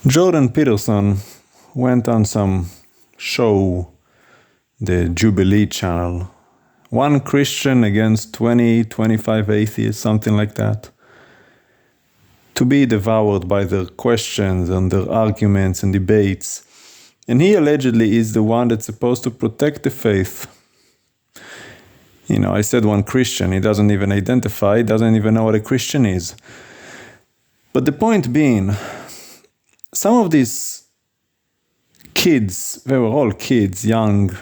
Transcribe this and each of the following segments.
Jordan Peterson went on some show, the Jubilee channel. One Christian against 20, 25 atheists, something like that. To be devoured by their questions and their arguments and debates. And he allegedly is the one that's supposed to protect the faith. I said one Christian, he doesn't even identify, he doesn't even know what a Christian is. But the point being, some of these kids, they were all kids, young,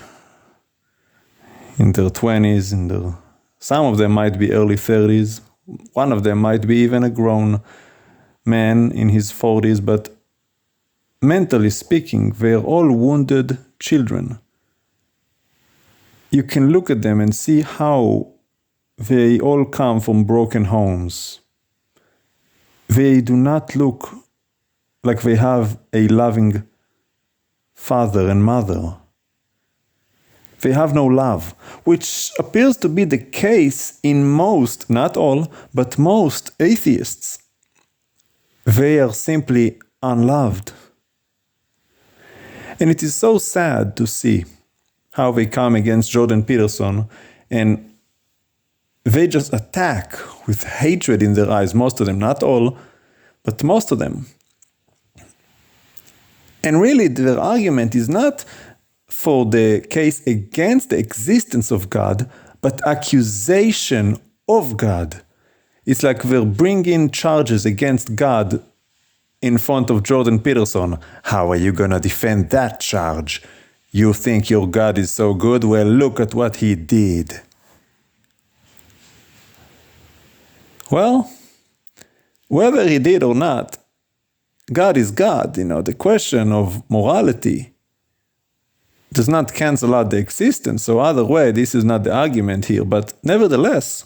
in their 20s, some of them might be early 30s, one of them might be even a grown man in his 40s, but mentally speaking, they're all wounded children. You can look at them and see how they all come from broken homes. They do not look like they have a loving father and mother. They have no love, which appears to be the case in most, not all, but most atheists. They are simply unloved. And it is so sad to see how they come against Jordan Peterson and they just attack with hatred in their eyes, most of them, not all, but most of them. And really their argument is not for the case against the existence of God, but accusation of God. It's like they're bringing charges against God in front of Jordan Peterson. How are you going to defend that charge? You think your God is so good? Well, look at what he did. Well, whether he did or not, God is God. The question of morality does not cancel out the existence. So either way, this is not the argument here. But nevertheless,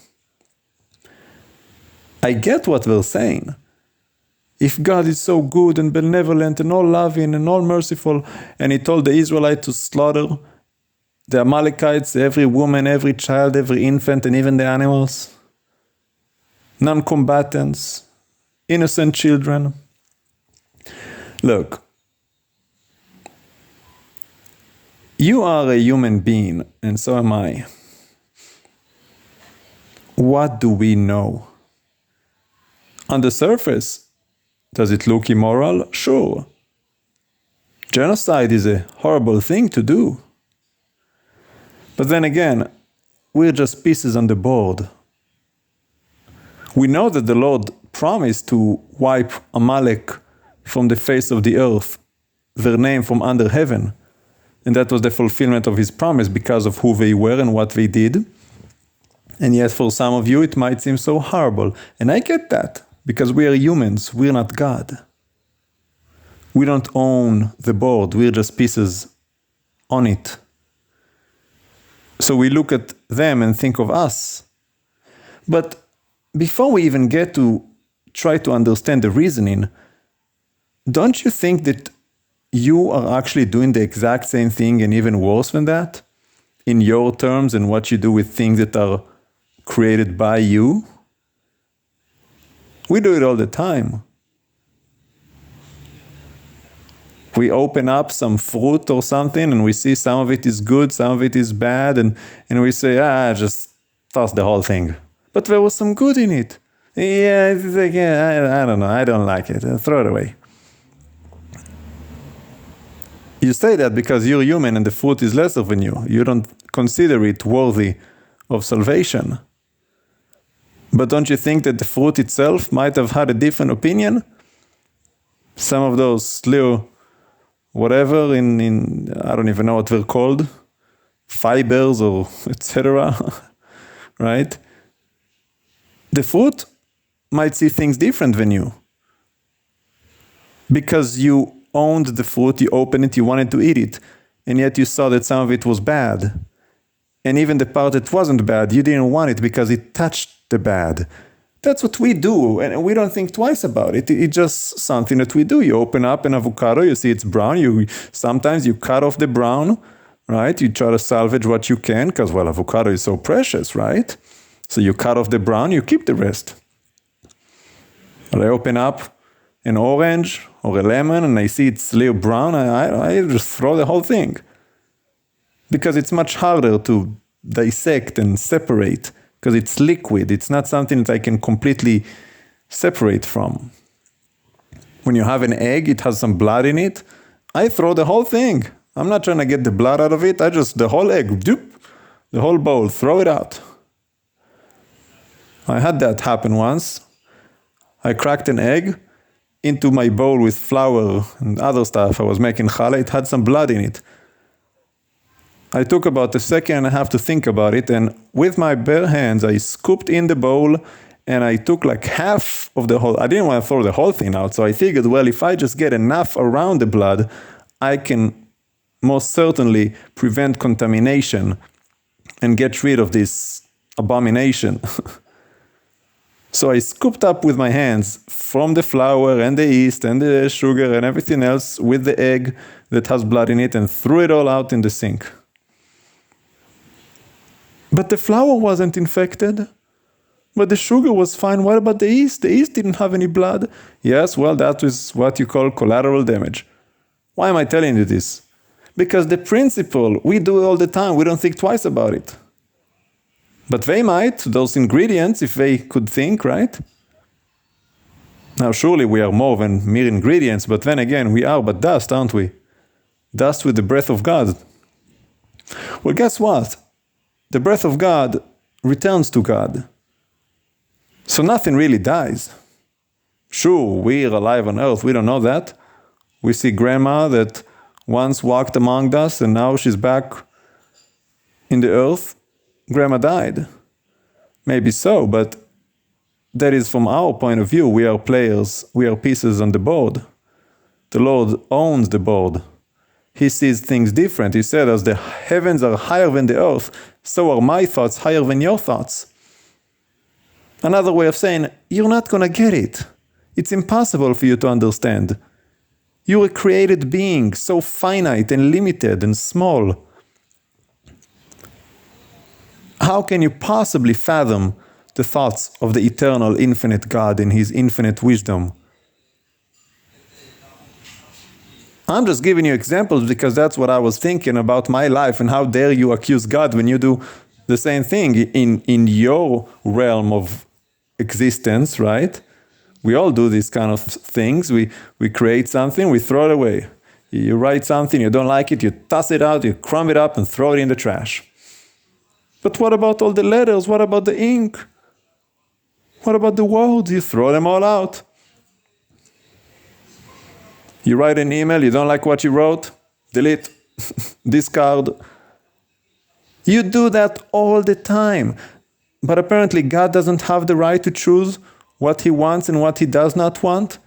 I get what they're saying. If God is so good and benevolent and all loving and all merciful, and he told the Israelites to slaughter the Amalekites, every woman, every child, every infant, and even the animals, non-combatants, innocent children. Look, you are a human being, and so am I. What do we know? On the surface, does it look immoral? Sure. Genocide is a horrible thing to do. But then again, we're just pieces on the board. We know that the Lord promised to wipe Amalek from the face of the earth, their name from under heaven. And that was the fulfillment of his promise because of who they were and what they did. And yet for some of you it might seem so horrible. And I get that. Because we are humans, we're not God. We don't own the board, we're just pieces on it. So we look at them and think of us. But before we even get to try to understand the reasoning, don't you think that you are actually doing the exact same thing and even worse than that? In your terms and what you do with things that are created by you? We do it all the time. We open up some fruit or something and we see some of it is good, some of it is bad, and we say, just toss the whole thing. But there was some good in it. Yeah, it's like, I don't know, I don't like it. Throw it away. You say that because you're human and the fruit is lesser than you. You don't consider it worthy of salvation. But don't you think that the fruit itself might have had a different opinion? Some of those little whatever in I don't even know what they're called, fibers or etc. Right? The fruit might see things different than you. Because you owned the fruit, you opened it, you wanted to eat it, and yet you saw that some of it was bad. And even the part that wasn't bad, you didn't want it because it touched the bad. That's what we do, and we don't think twice about it. It's just something that we do. You open up an avocado, you see it's brown, sometimes you cut off the brown, right? You try to salvage what you can, because, well, avocado is so precious, right? So you cut off the brown, you keep the rest. But I open up an orange, or a lemon and I see it's a little brown, I just throw the whole thing. Because it's much harder to dissect and separate, because it's liquid. It's not something that I can completely separate from. When you have an egg, it has some blood in it, I throw the whole thing. I'm not trying to get the blood out of it, the whole egg, doop, the whole bowl, throw it out. I had that happen once. I cracked an egg into my bowl with flour and other stuff. I was making challah, it had some blood in it. I took about a second and a half to think about it, and with my bare hands, I scooped in the bowl and I took like half of the whole. I didn't want to throw the whole thing out, so I figured, well, if I just get enough around the blood, I can most certainly prevent contamination and get rid of this abomination. So I scooped up with my hands from the flour and the yeast and the sugar and everything else with the egg that has blood in it and threw it all out in the sink. But the flour wasn't infected. But the sugar was fine. What about the yeast? The yeast didn't have any blood. Yes, well, that is what you call collateral damage. Why am I telling you this? Because the principle, we do it all the time. We don't think twice about it. But they might, those ingredients, if they could think, right? Now, surely we are more than mere ingredients, but then again, we are but dust, aren't we? Dust with the breath of God. Well, guess what? The breath of God returns to God. So nothing really dies. Sure, we're alive on earth, we don't know that. We see grandma that once walked among us and now she's back in the earth. Grandma died. Maybe so, but that is from our point of view. We are players, we are pieces on the board. The Lord owns the board. He sees things different. He said, as the heavens are higher than the earth, so are my thoughts higher than your thoughts. Another way of saying, you're not going to get it. It's impossible for you to understand. You're a created being, so finite and limited and small. How can you possibly fathom the thoughts of the eternal, infinite God in His infinite wisdom? I'm just giving you examples because that's what I was thinking about my life, and how dare you accuse God when you do the same thing in your realm of existence, right? We all do these kind of things. We create something, we throw it away. You write something, you don't like it, you toss it out, you crumb it up and throw it in the trash. But what about all the letters? What about the ink? What about the words? You throw them all out. You write an email, you don't like what you wrote, delete, discard. You do that all the time. But apparently God doesn't have the right to choose what He wants and what He does not want,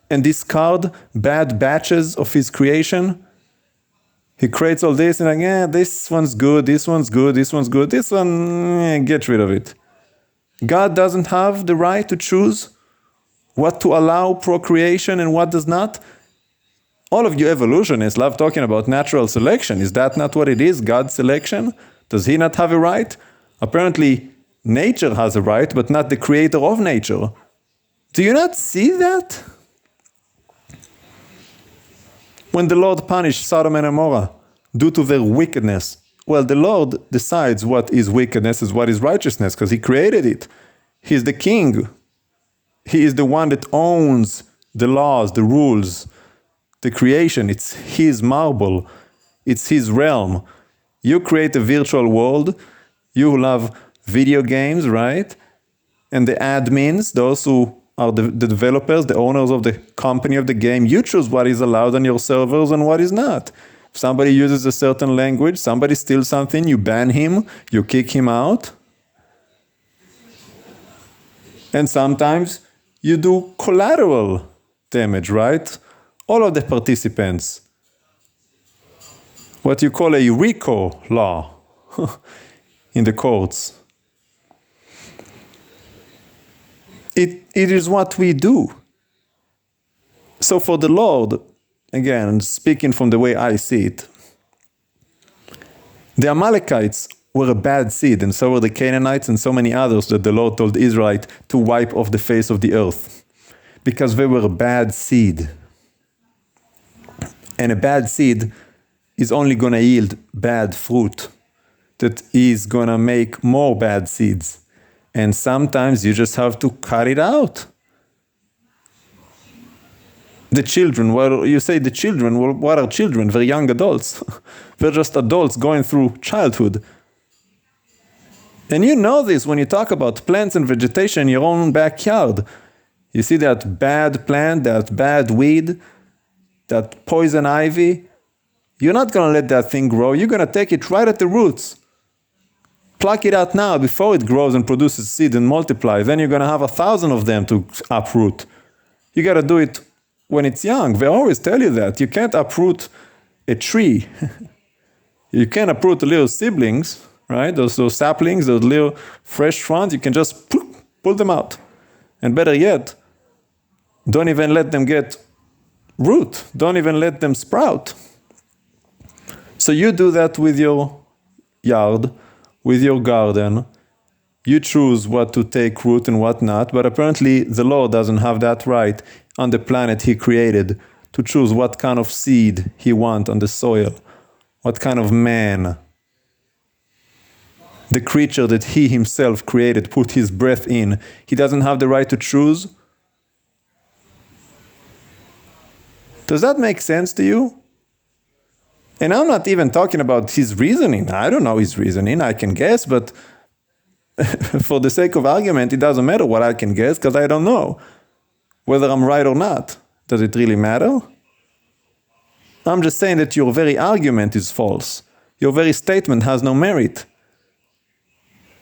and discard bad batches of His creation. He creates all this and like, this one's good, this one's good, this one's good, this one, get rid of it. God doesn't have the right to choose what to allow procreation and what does not. All of you evolutionists love talking about natural selection. Is that not what it is, God's selection? Does He not have a right? Apparently, nature has a right, but not the creator of nature. Do you not see that? When the Lord punished Sodom and Gomorrah due to their wickedness, well, the Lord decides what is wickedness and what is righteousness, because He created it. He is the king. He is the one that owns the laws, the rules, the creation. It's His marble. It's His realm. You create a virtual world. You love video games, right? And the admins, those who are the developers, the owners of the company of the game, you choose what is allowed on your servers and what is not. If somebody uses a certain language, somebody steals something, you ban him, you kick him out. And sometimes you do collateral damage, right? All of the participants. What you call a RICO law in the courts. It is what we do. So for the Lord, again, speaking from the way I see it, the Amalekites were a bad seed, and so were the Canaanites and so many others that the Lord told Israel to wipe off the face of the earth, because they were a bad seed. And a bad seed is only going to yield bad fruit that is going to make more bad seeds. And sometimes you just have to cut it out. The children, well, you say the children, well, what are children? They're young adults. They're just adults going through childhood. And you know this when you talk about plants and vegetation in your own backyard. You see that bad plant, that bad weed, that poison ivy. You're not going to let that thing grow. You're going to take it right at the roots. Pluck it out now before it grows and produces seed and multiplies. Then you're going to have 1,000 of them to uproot. You got to do it when it's young. They always tell you that. You can't uproot a tree. You can uproot the little siblings, right? Those saplings, those little fresh ones, you can just pull them out. And better yet, don't even let them get root. Don't even let them sprout. So you do that with your yard, with your garden. You choose what to take root and what not, but apparently the Lord doesn't have that right on the planet He created to choose what kind of seed He wants on the soil, what kind of man. The creature that He Himself created, put His breath in, He doesn't have the right to choose? Does that make sense to you? And I'm not even talking about His reasoning. I don't know His reasoning, I can guess, but for the sake of argument, it doesn't matter what I can guess, because I don't know whether I'm right or not. Does it really matter? I'm just saying that your very argument is false. Your very statement has no merit.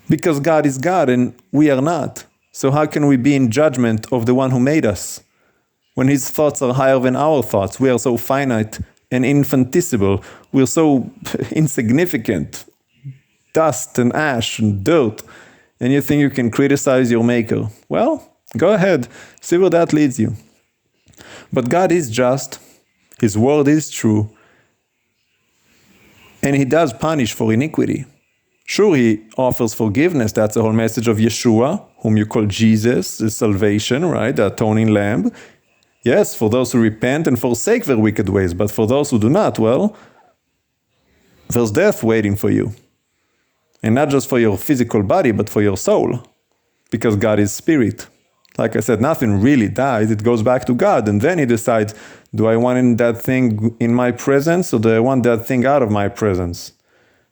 Because God is God and we are not. So how can we be in judgment of the one who made us? When His thoughts are higher than our thoughts, we are so finite and infinitesimal. We're so insignificant. Dust and ash and dirt. And you think you can criticize your maker. Well, go ahead. See where that leads you. But God is just. His word is true. And He does punish for iniquity. Sure, He offers forgiveness. That's the whole message of Yeshua, whom you call Jesus, the salvation, right? The atoning lamb. Yes, for those who repent and forsake their wicked ways. But for those who do not, well, there's death waiting for you. And not just for your physical body, but for your soul. Because God is spirit. Like I said, nothing really dies. It goes back to God. And then He decides, do I want that thing in my presence or do I want that thing out of my presence?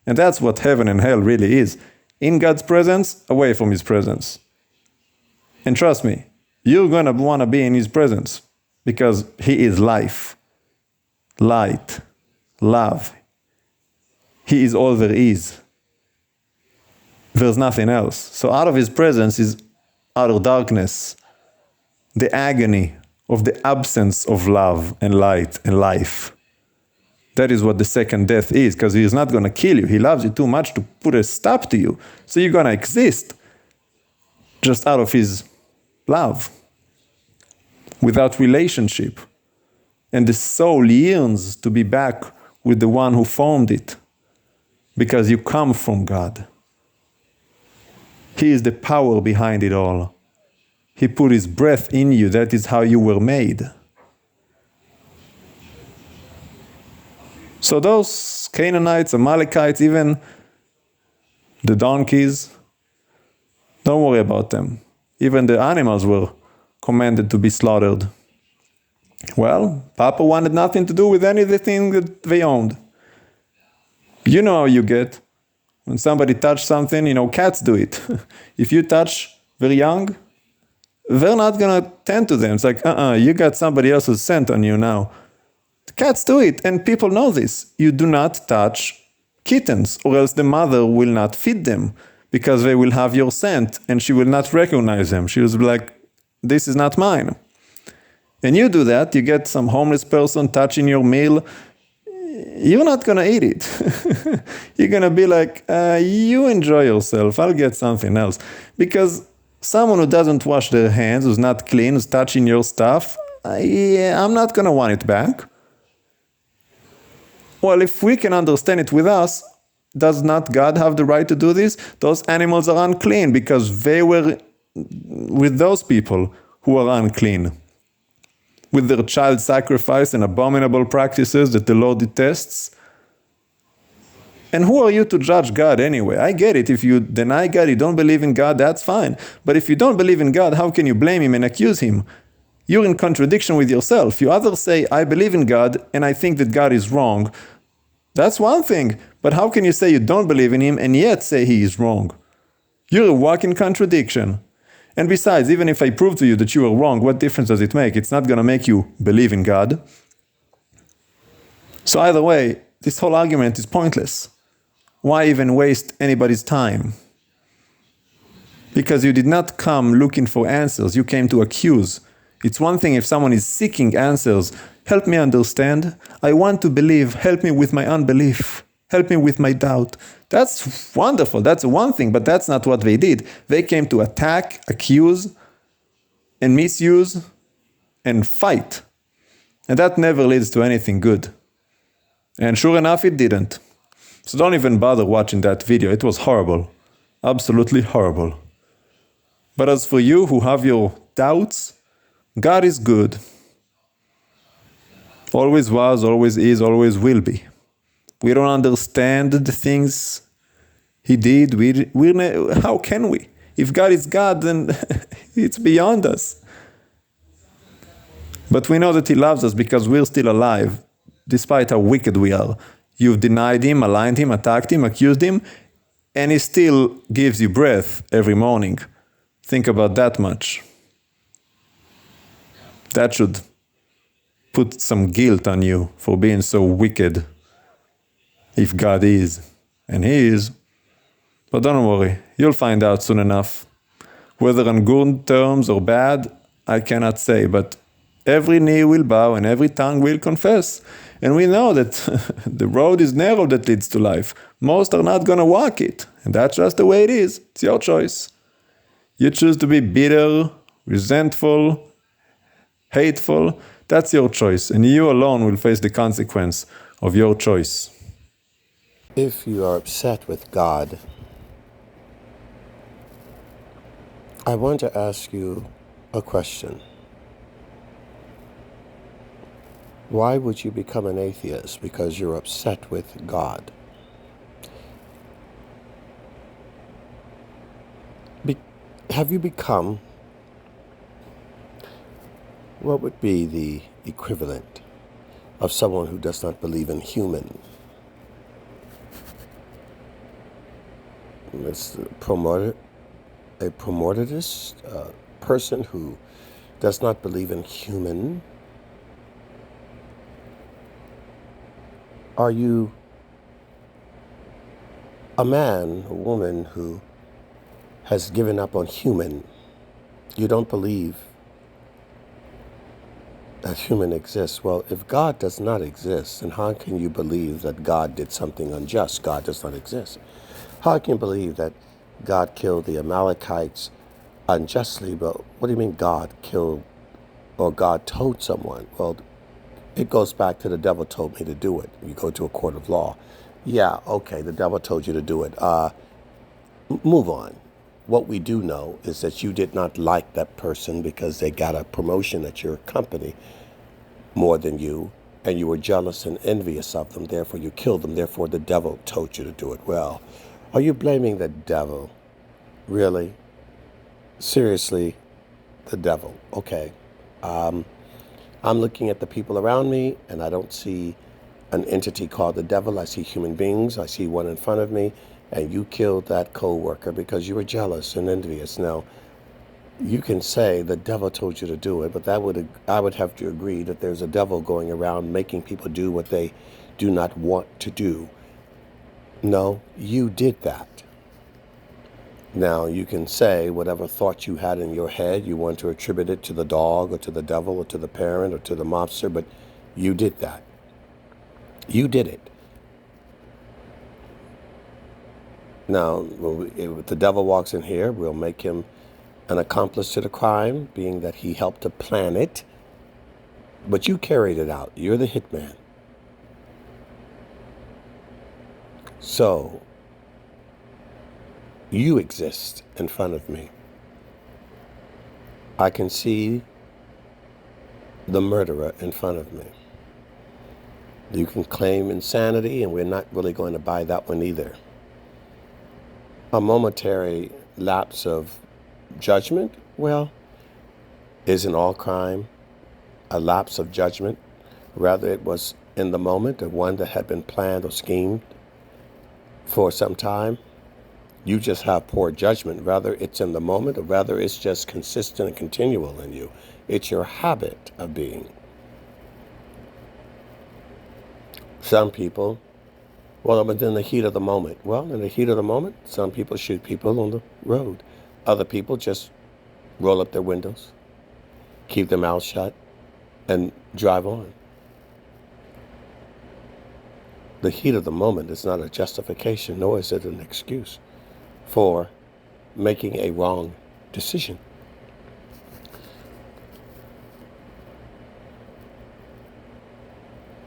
And that's what heaven and hell really is. In God's presence, away from His presence. And trust me, you're going to want to be in His presence. Because He is life, light, love. He is all there is. There's nothing else. So out of His presence is utter darkness, the agony of the absence of love and light and life. That is what the second death is, because He is not going to kill you. He loves you too much to put a stop to you. So you're going to exist just out of His love, without relationship. And the soul yearns to be back with the one who formed it, because you come from God. He is the power behind it all. He put His breath in you. That is how you were made. So those Canaanites, Amalekites, even the donkeys, don't worry about them. Even the animals were commanded to be slaughtered. Well, Papa wanted nothing to do with anything that they owned. You know how you get. When somebody touches something, cats do it. If you touch very young, they're not going to tend to them. It's like, you got somebody else's scent on you now. The cats do it, and people know this. You do not touch kittens, or else the mother will not feed them, because they will have your scent, and she will not recognize them. She will be like, this is not mine. And you do that, you get some homeless person touching your meal, you're not going to eat it. You're going to be like, you enjoy yourself, I'll get something else. Because someone who doesn't wash their hands, who's not clean, who's touching your stuff, I'm not going to want it back. Well, if we can understand it with us, does not God have the right to do this? Those animals are unclean because they were with those people who are unclean. with their child sacrifice and abominable practices that the Lord detests. And who are you to judge God anyway? I get it. If you deny God, you don't believe in God, that's fine. But if you don't believe in God, how can you blame him and accuse him? You're in contradiction with yourself. You either say, I believe in God and I think that God is wrong. That's one thing. But how can you say you don't believe in him and yet say he is wrong? You're a walking contradiction. And besides, even if I prove to you that you are wrong, what difference does it make? It's not going to make you believe in God. So either way, this whole argument is pointless. Why even waste anybody's time? Because you did not come looking for answers, you came to accuse. It's one thing if someone is seeking answers. Help me understand. I want to believe. Help me with my unbelief. Help me with my doubt. That's wonderful. That's one thing, but that's not what they did. They came to attack, accuse, and misuse, and fight. And that never leads to anything good. And sure enough, it didn't. So don't even bother watching that video. It was horrible. Absolutely horrible. But as for you who have your doubts, God is good. Always was, always is, always will be. We don't understand the things he did. How can we? If God is God, then it's beyond us. But we know that he loves us because we're still alive, despite how wicked we are. You've denied him, maligned him, attacked him, accused him, and he still gives you breath every morning. Think about that much. That should put some guilt on you for being so wicked. If God is, and he is. But don't worry, you'll find out soon enough. Whether on good terms or bad, I cannot say, but every knee will bow and every tongue will confess. And we know that the road is narrow that leads to life. Most are not going to walk it. And that's just the way it is. It's your choice. You choose to be bitter, resentful, hateful. That's your choice. And you alone will face the consequence of your choice. If you are upset with God, I want to ask you a question. Why would you become an atheist? Because you're upset with God. Have you become what would be the equivalent of someone who does not believe in human? It's a promoterist, person who does not believe in human. Are you a man, a woman who has given up on human? You don't believe that human exists. Well, if God does not exist, then how can you believe that God did something unjust? God does not exist. How can you believe that God killed the Amalekites unjustly? But what do you mean God killed, or God told someone? Well, it goes back to the devil told me to do it. You go to a court of law. Yeah, okay, the devil told you to do it. Move on. What we do know is that you did not like that person because they got a promotion at your company more than you, and you were jealous and envious of them. Therefore, you killed them. Therefore, the devil told you to do it. Well, are you blaming the devil? Really? Seriously? The devil? Okay. I'm looking at the people around me, and I don't see an entity called the devil. I see human beings. I see one in front of me, and you killed that co-worker because you were jealous and envious. Now, you can say the devil told you to do it, but I would have to agree that there's a devil going around making people do what they do not want to do. No, you did that. Now, you can say whatever thought you had in your head, you want to attribute it to the dog or to the devil or to the parent or to the mobster, but you did that. You did it. Now, if the devil walks in here, we'll make him an accomplice to the crime, being that he helped to plan it, but you carried it out. You're the hitman. So, you exist in front of me. I can see the murderer in front of me. You can claim insanity, and we're not really going to buy that one either. A momentary lapse of judgment? Well, isn't all crime a lapse of judgment? Rather, it was in the moment, or one that had been planned or schemed for some time. You just have poor judgment. Rather, it's in the moment, or rather, it's just consistent and continual in you. It's your habit of being. Some people, well, but in the heat of the moment. Well, in the heat of the moment, some people shoot people on the road. Other people just roll up their windows, keep their mouths shut, and drive on. The heat of the moment is not a justification, nor is it an excuse for making a wrong decision.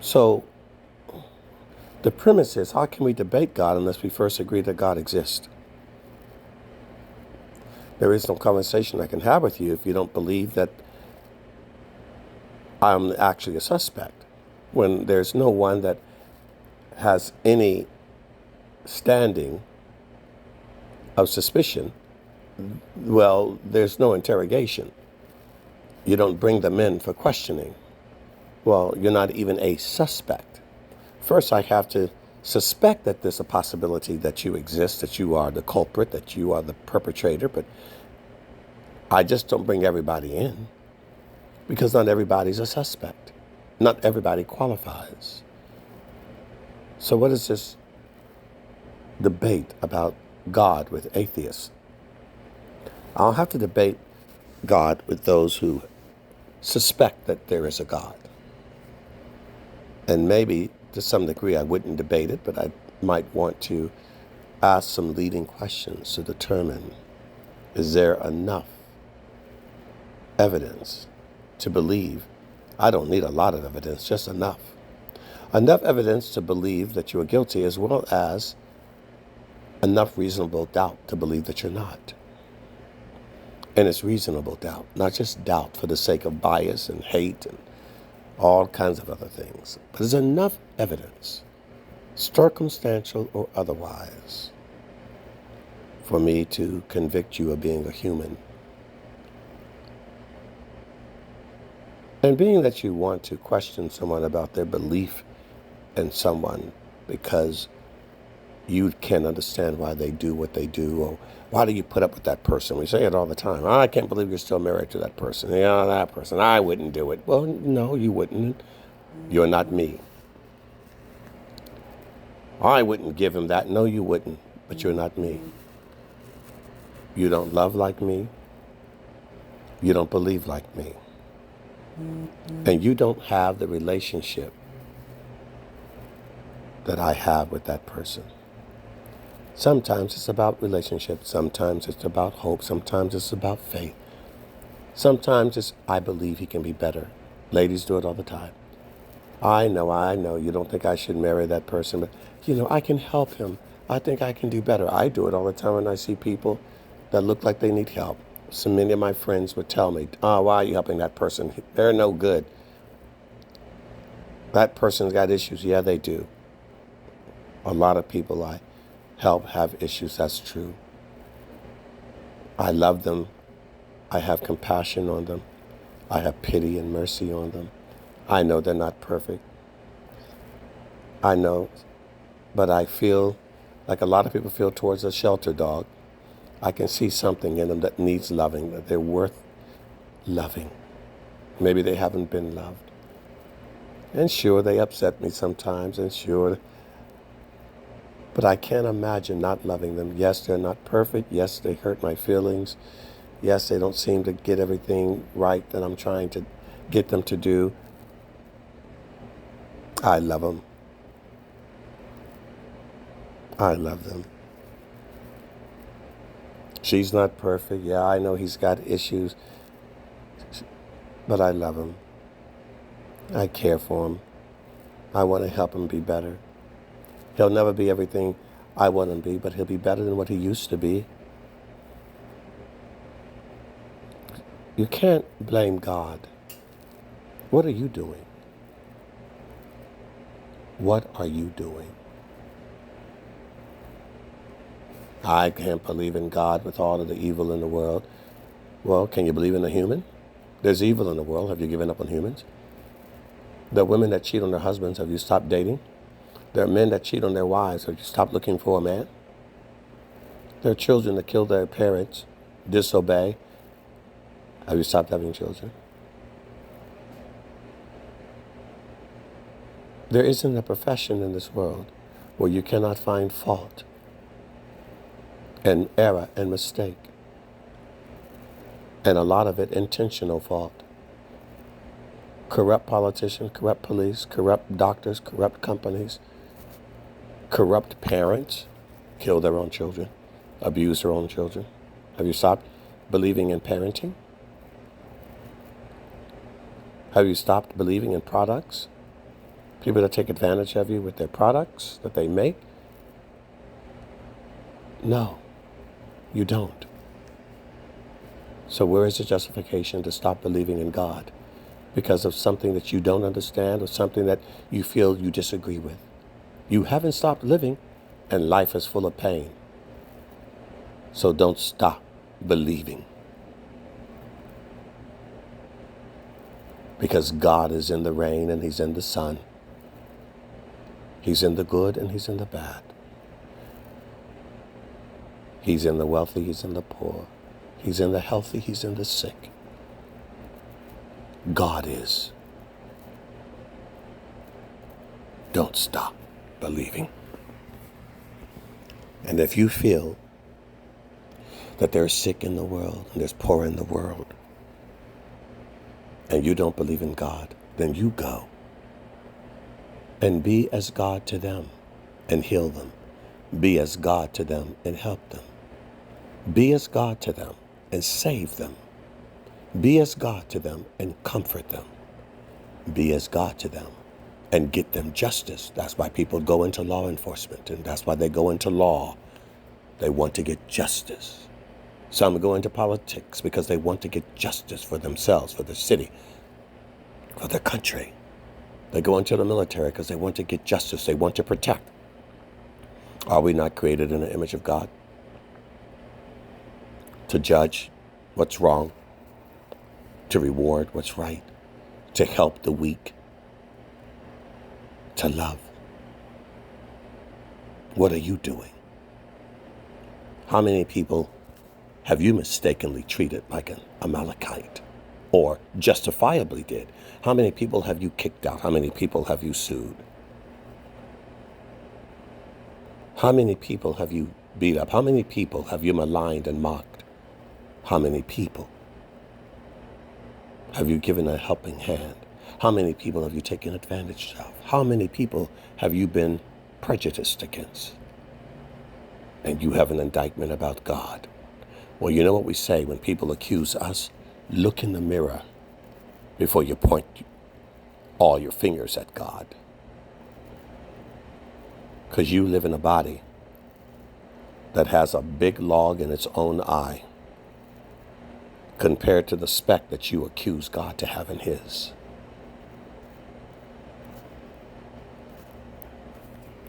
So the premise is, how can we debate God unless we first agree that God exists? There is no conversation I can have with you if you don't believe that I'm actually a suspect, when there's no one that has any standing of suspicion. Well, there's no interrogation. You don't bring them in for questioning. Well, you're not even a suspect. First, I have to suspect that there's a possibility that you exist, that you are the culprit, that you are the perpetrator, but I just don't bring everybody in, because not everybody's a suspect. Not everybody qualifies. So what is this debate about God with atheists? I'll have to debate God with those who suspect that there is a God. And maybe to some degree I wouldn't debate it, but I might want to ask some leading questions to determine, is there enough evidence to believe? I don't need a lot of evidence, just enough. Enough evidence to believe that you are guilty, as well as enough reasonable doubt to believe that you're not. And it's reasonable doubt, not just doubt for the sake of bias and hate and all kinds of other things. But there's enough evidence, circumstantial or otherwise, for me to convict you of being a human. And being that you want to question someone about their belief in someone because you can't understand why they do what they do, or why do you put up with that person? We say it all the time. Oh, I can't believe you're still married to that person. Yeah, that person. I wouldn't do it. Well, no, you wouldn't. You're not me. I wouldn't give him that. No, you wouldn't. But you're not me. You don't love like me. You don't believe like me. And you don't have the relationship that I have with that person. Sometimes it's about relationship. Sometimes it's about hope. Sometimes it's about faith. Sometimes it's, I believe he can be better. Ladies do it all the time. I know. You don't think I should marry that person, but, I can help him. I think I can do better. I do it all the time when I see people that look like they need help. So many of my friends would tell me, why are you helping that person? They're no good. That person's got issues. Yeah, they do. A lot of people I help have issues. That's true. I love them. I have compassion on them. I have pity and mercy on them. I know they're not perfect. I know, but I feel like a lot of people feel towards a shelter dog. I can see something in them that needs loving, that they're worth loving. Maybe they haven't been loved. And sure, they upset me sometimes, and sure, but I can't imagine not loving them. Yes, they're not perfect. Yes, they hurt my feelings. Yes, they don't seem to get everything right that I'm trying to get them to do. I love them. I love them. She's not perfect. Yeah, I know he's got issues, but I love him. I care for him. I want to help him be better. He'll never be everything I want him to be, but he'll be better than what he used to be. You can't blame God What are you doing? What are you doing? I can't believe in God with all of the evil in the world. Well, can you believe in a human? There's evil in the world. Have you given up on humans? There are women that cheat on their husbands. Have you stopped dating? There are men that cheat on their wives. Have you stopped looking for a man? There are children that kill their parents, disobey. Have you stopped having children? There isn't a profession in this world where you cannot find fault and error and mistake, and a lot of it intentional fault. Corrupt politicians, corrupt police, corrupt doctors, corrupt companies, corrupt parents kill their own children, abuse their own children. Have you stopped believing in parenting? Have you stopped believing in products? People that take advantage of you with their products that they make? No, you don't. So where is the justification to stop believing in God? Because of something that you don't understand or something that you feel you disagree with. You haven't stopped living, and life is full of pain. So don't stop believing. Because God is in the rain and He's in the sun. He's in the good and He's in the bad. He's in the wealthy, He's in the poor. He's in the healthy, He's in the sick. God is. Don't stop believing. And if you feel that there's sick in the world and there's poor in the world, and you don't believe in God, then you go and be as God to them and heal them. Be as God to them and help them. Be as God to them and save them. Be as God to them and comfort them. Be as God to them and get them justice. That's why people go into law enforcement, and that's why they go into law. They want to get justice. Some go into politics because they want to get justice for themselves, for the city, for the country. They go into the military because they want to get justice. They want to protect. Are we not created in the image of God? To judge what's wrong, to reward what's right, to help the weak, to love. What are you doing? How many people have you mistakenly treated like an Amalekite, or justifiably did? How many people have you kicked out? How many people have you sued? How many people have you beat up? How many people have you maligned and mocked? How many people have you given a helping hand? How many people have you taken advantage of? How many people have you been prejudiced against? And you have an indictment about God. Well, you know what we say when people accuse us? Look in the mirror before you point all your fingers at God. Because you live in a body that has a big log in its own eye compared to the speck that you accuse God to have in His.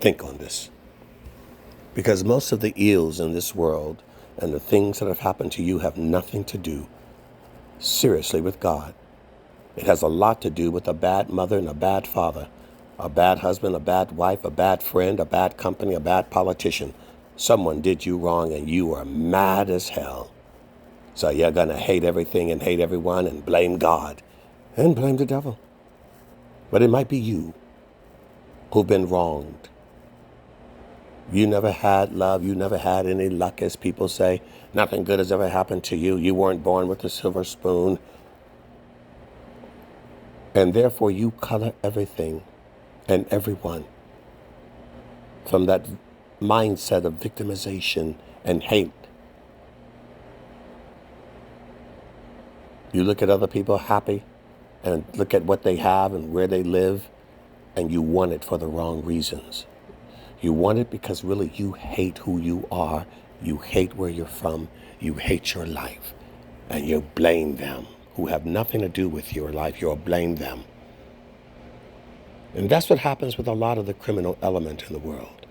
Think on this. Because most of the ills in this world and the things that have happened to you have nothing to do, seriously, with God. It has a lot to do with a bad mother and a bad father, a bad husband, a bad wife, a bad friend, a bad company, a bad politician. Someone did you wrong and you are mad as hell. So you're going to hate everything and hate everyone and blame God and blame the devil. But it might be you who've been wronged. You never had love. You never had any luck, as people say. Nothing good has ever happened to you. You weren't born with a silver spoon. And therefore you color everything and everyone from that mindset of victimization and hate. You look at other people happy and look at what they have and where they live, and you want it for the wrong reasons. You want it because really you hate who you are, you hate where you're from, you hate your life, and you blame them who have nothing to do with your life. You'll blame them. And that's what happens with a lot of the criminal element in the world.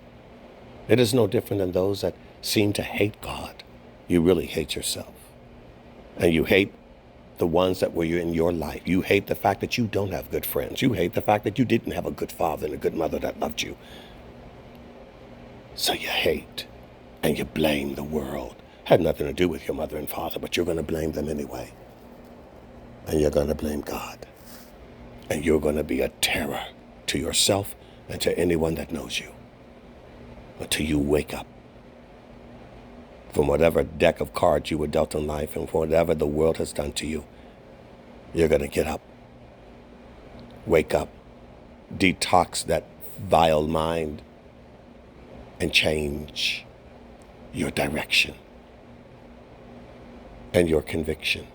It is no different than those that seem to hate God. You really hate yourself. And you hate the ones that were in your life. You hate the fact that you don't have good friends. You hate the fact that you didn't have a good father and a good mother that loved you. So you hate and you blame the world. Had nothing to do with your mother and father, but you're going to blame them anyway. And you're going to blame God. And you're going to be a terror to yourself and to anyone that knows you until you wake up from whatever deck of cards you were dealt in life and from whatever the world has done to you. You're going to get up, wake up, detox that vile mind, and change your direction and your conviction.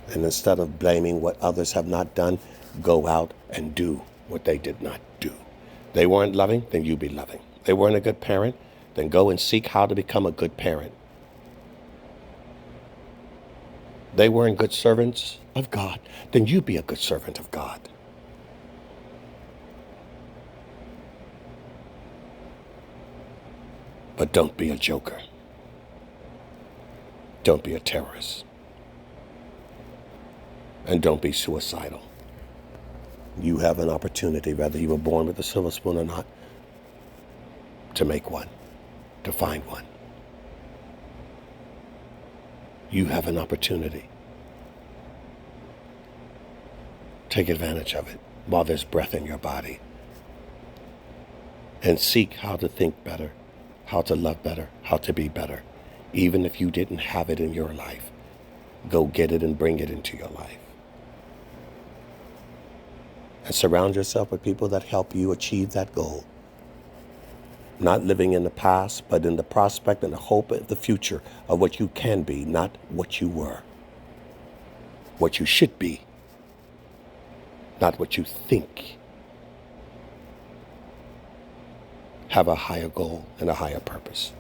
And instead of blaming what others have not done, go out and do what they did not do. They weren't loving, then you be loving. They weren't a good parent, then go and seek how to become a good parent. They weren't good servants of God, then you be a good servant of God. But don't be a joker. Don't be a terrorist. And don't be suicidal. You have an opportunity, whether you were born with a silver spoon or not, to make one, to find one. You have an opportunity. Take advantage of it while there's breath in your body. And seek how to think better, how to love better, how to be better. Even if you didn't have it in your life, go get it and bring it into your life. And surround yourself with people that help you achieve that goal. Not living in the past, but in the prospect and the hope of the future of what you can be, not what you were. What you should be, not what you think. Have a higher goal and a higher purpose.